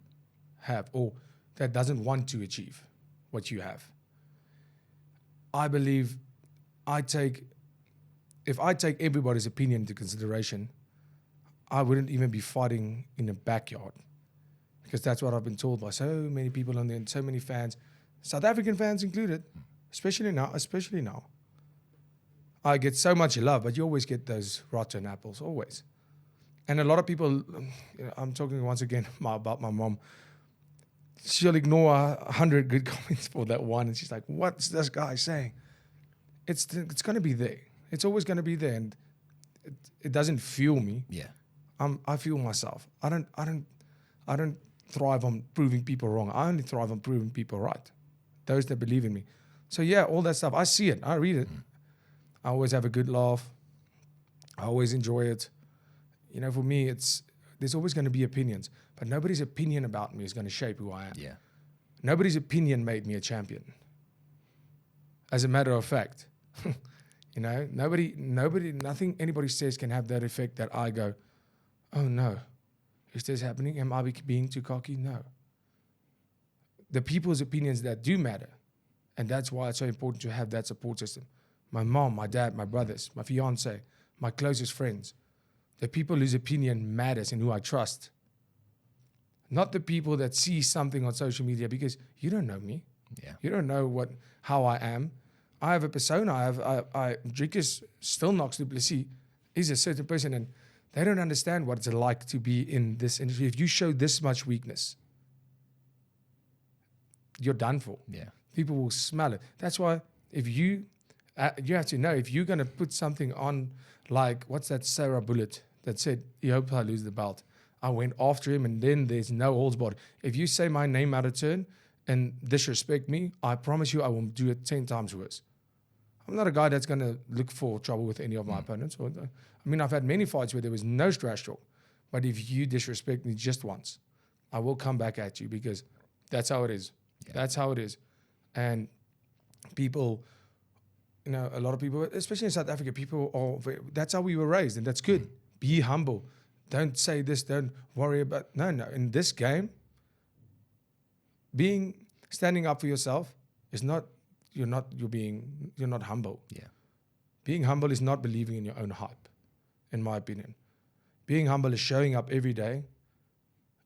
have, or that doesn't want to achieve what you have. I believe if I take everybody's opinion into consideration, I wouldn't even be fighting in a backyard, because that's what I've been told by so many people on there and so many fans, South African fans included, especially now. I get so much love, but you always get those rotten apples, always. And a lot of people, I'm talking once again about my mom, she'll ignore 100 good comments for that one, and she's like, what's this guy saying? It's going to be there. It's always going to be there, and it doesn't fuel me. Yeah. I fuel myself. I don't thrive on proving people wrong. I only thrive on proving people right. Those that believe in me. So yeah, all that stuff, I see it, I read it. I always have a good laugh. I always enjoy it. You know, for me, there's always going to be opinions, but nobody's opinion about me is going to shape who I am. Yeah. Nobody's opinion made me a champion. As a matter of fact, you know, nothing anybody says can have that effect that I go, oh no, is this happening? Am I being too cocky? No. The people's opinions that do matter, and that's why it's so important to have that support system. My mom, my dad, my brothers, my fiance, my closest friends, the people whose opinion matters and who I trust. Not the people that see something on social media, because you don't know me. Yeah. You don't know how I am. I have a persona. Dricus still knocks du Plessis. He's a certain person, and they don't understand what it's like to be in this industry. If you show this much weakness, you're done for. Yeah. People will smell it. That's why if you have to know, if you're going to put something on, like, what's that Sarah Bullet that said, he hoped I lose the belt. I went after him, and then there's no holds barred. If you say my name out of turn and disrespect me, I promise you I will do it 10 times worse. I'm not a guy that's going to look for trouble with any of my opponents. I've had many fights where there was no trash talk. But if you disrespect me just once, I will come back at you, because that's how it is. Yeah. That's how it is. And people, you know, a lot of people, especially in South Africa, that's how we were raised, and that's good. Be humble. Don't say this, don't worry about, no. In this game, standing up for yourself is not, you're not humble. Yeah. Being humble is not believing in your own hype, in my opinion. Being humble is showing up every day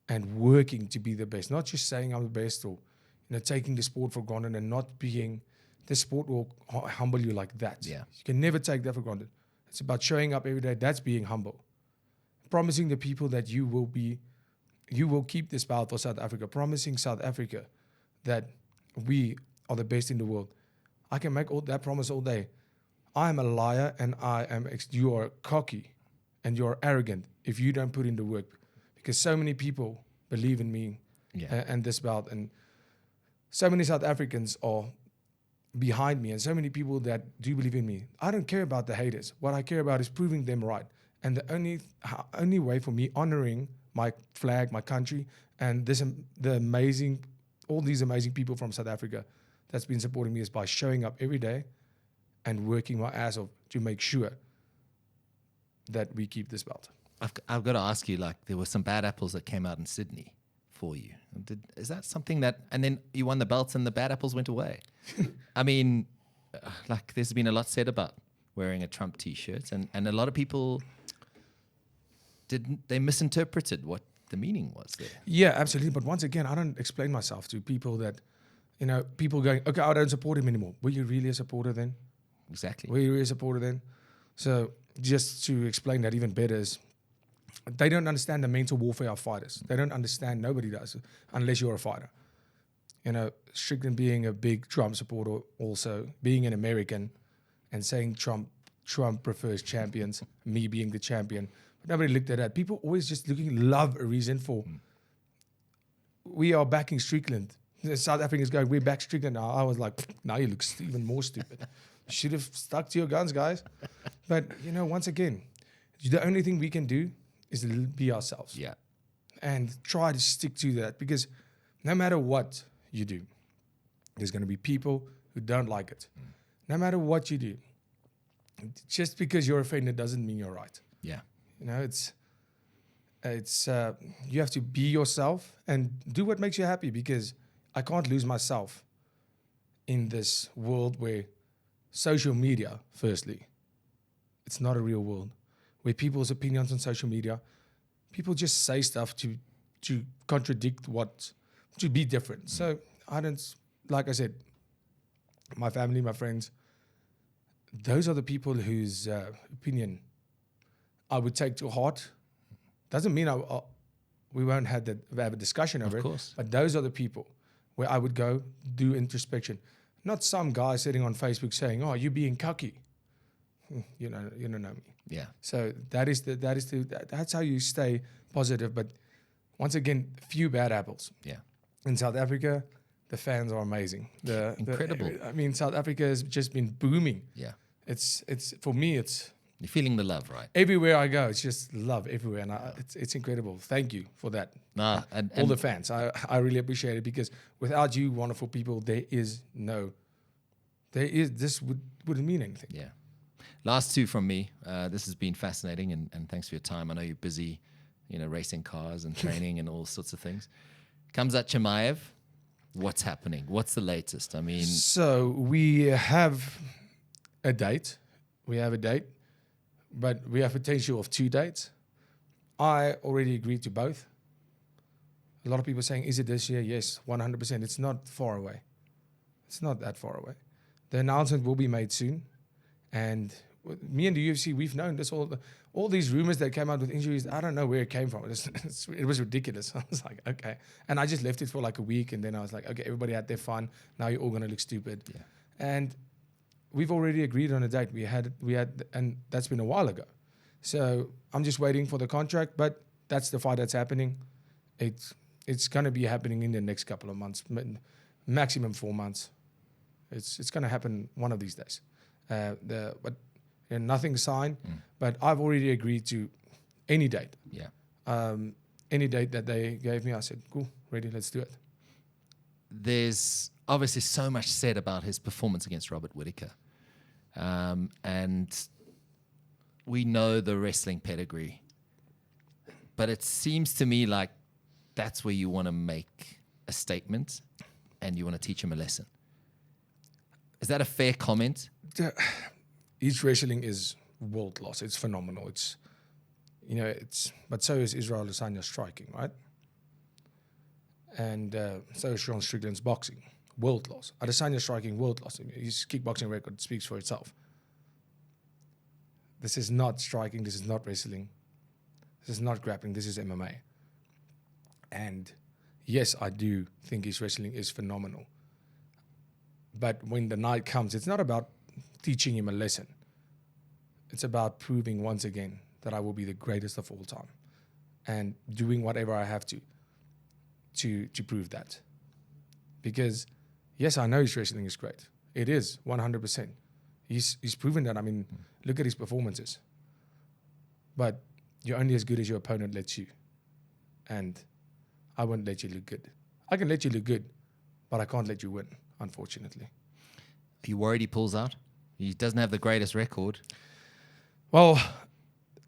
and working to be the best, not just saying I'm the best or taking the sport for granted and not being, the sport will humble you like that. Yeah. You can never take that for granted. It's about showing up every day. That's being humble. Promising the people that you will keep this belt for South Africa. Promising South Africa that we are the best in the world. I can make all that promise all day. I am a liar and you are cocky and you're arrogant if you don't put in the work, because so many people believe in me and this belt, and so many South Africans are behind me, and so many people that do believe in me. I don't care about the haters. What I care about is proving them right. And the only way for me honoring my flag, my country, and all these amazing people from South Africa that's been supporting me is by showing up every day and working my ass off to make sure that we keep this belt. I've got to ask you, like, there were some bad apples that came out in Sydney for you. Is that something that, and then you won the belts and the bad apples went away? I mean, like, there's been a lot said about wearing a Trump T-shirt, and a lot of people they misinterpreted what the meaning was there. Yeah, absolutely. But once again, I don't explain myself to people that, people going, okay, I don't support him anymore. Were you really a supporter then? Exactly. Were you really a supporter then? So just to explain that even better is, they don't understand the mental warfare of fighters. They don't understand, nobody does, unless you're a fighter. Strickland being a big Trump supporter, also being an American and saying Trump prefers champions, me being the champion. But nobody looked at that. People always just love a reason for, we are backing Strickland. The South Africans going, we're back Strickland now. I was like, now you look even more stupid. You should have stuck to your guns, guys. But, once again, the only thing we can do is be ourselves. Yeah. And try to stick to that, because no matter what you do, there's going to be people who don't like it. No matter what you do, just because you're offended doesn't mean you're right. Yeah. It's you have to be yourself and do what makes you happy, because I can't lose myself in this world where social media, firstly, it's not a real world, where people's opinions on social media, people just say stuff to contradict to be different. So I don't, like I said, my family, my friends, those are the people whose opinion I would take to heart. Doesn't mean we won't have a discussion over it. Of course. But those are the people where I would go do introspection. Not some guy sitting on Facebook saying, "Oh, you're being cocky." You don't know me. Yeah. So that's how you stay positive. But once again, few bad apples. Yeah. In South Africa, the fans are amazing. Incredible. South Africa has just been booming. Yeah. It's for me, it's, you're feeling the love, right? everywhere I go, it's just love everywhere, and it's incrediable. Thank you for that. And all the fans, I really appreciate it, because without you, wonderful people, this wouldn't mean anything. Yeah. Last two from me. This has been fascinating, and thanks for your time. I know you're busy, racing cars and training and all sorts of things. Khamzat Chimaev, what's happening? What's the latest? I mean, so we have a date. But we have potential of 2 dates. I already agreed to both. A lot of people are saying, is it this year? Yes, 100%. It's not far away. It's not that far away. The announcement will be made soon. And me and the UFC, we've known this all these rumors that came out with injuries. I don't know where it came from. It was ridiculous. I was like, okay. And I just left it for like a week. And then I was like, okay, everybody had their fun. Now you're all going to look stupid. Yeah. And we've already agreed on a date. We had, and that's been a while ago. So I'm just waiting for the contract, but that's the fight that's happening. It's going to be happening in the next couple of months, maximum 4 months. It's going to happen one of these days. But nothing signed, but I've already agreed to any date. Yeah. Any date that they gave me, I said, cool, ready, let's do it. There's obviously so much said about his performance against Robert Whittaker. And we know the wrestling pedigree. But it seems to me like that's where you want to make a statement and you want to teach him a lesson. Is that a fair comment? His wrestling is world class. It's phenomenal. But so is Israel Adesanya's striking, right? And so is Sean Strickland's boxing, world class. Adesanya's striking, world class. His kickboxing record speaks for itself. This is not striking. This is not wrestling. This is not grappling. This is MMA. And yes, I do think his wrestling is phenomenal. But when the night comes, it's not about teaching him a lesson. It's about proving once again that I will be the greatest of all time and doing whatever I have to prove that. Because, yes, I know his wrestling is great. It is, 100%. He's proven that. I mean, look at his performances. But you're only as good as your opponent lets you. And I won't let you look good. I can let you look good, but I can't let you win, unfortunately. Are you worried he pulls out? He doesn't have the greatest record. Well,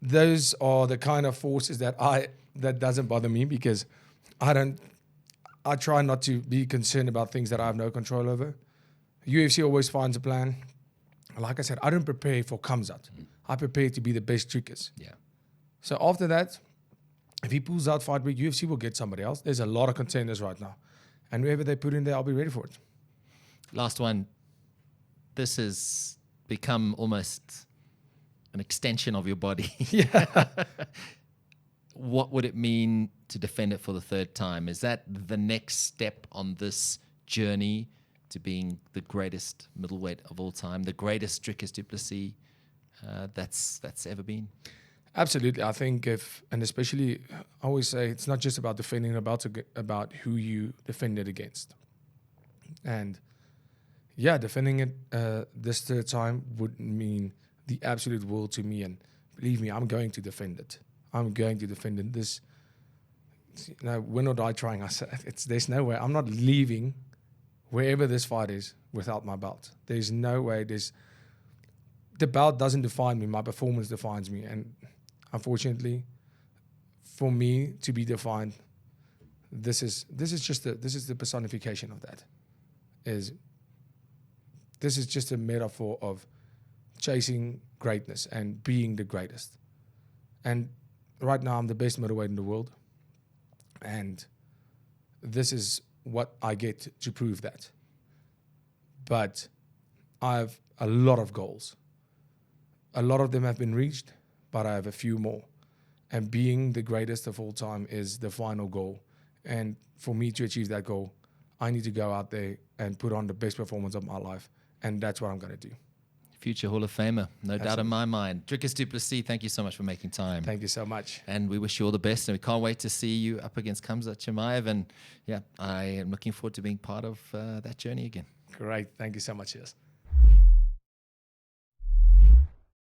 those are the kind of forces that doesn't bother me, because I try not to be concerned about things that I have no control over. UFC always finds a plan. Like I said, I don't prepare for Khamzat. I prepare to be the best Dricus. Yeah. So after that, if he pulls out fight week, UFC will get somebody else. There's a lot of contenders right now. And whoever they put in there, I'll be ready for it. Last one. This has become almost an extension of your body. Yeah. What would it mean to defend it for the third time? Is that the next step on this journey to being the greatest middleweight of all time, the greatest Dricus du Plessis that's ever been? Absolutely. I think and especially, I always say it's not just about defending, about who you defend it against. And yeah, defending it this third time would mean the absolute world to me. And believe me, I'm going to defend it. I'm going to defend it. This, win or die trying. I said, there's no way. I'm not leaving wherever this fight is without my belt. There's no way. The belt doesn't define me. My performance defines me. And unfortunately, for me to be defined, this is the personification of that. This is just a metaphor of chasing greatness and being the greatest. And right now, I'm the best middleweight in the world. And this is what I get to prove that. But I have a lot of goals. A lot of them have been reached, but I have a few more. And being the greatest of all time is the final goal. And for me to achieve that goal, I need to go out there and put on the best performance of my life. And that's what I'm going to do. Future Hall of Famer, no Absolutely. doubt in my mind. Dricus du Plessis, thank you so much for making time. Thank you so much. And we wish you all the best. And we can't wait to see you up against Khamzat Chimaev. And yeah, I am looking forward to being part of that journey again. Great. Thank you so much, Sias.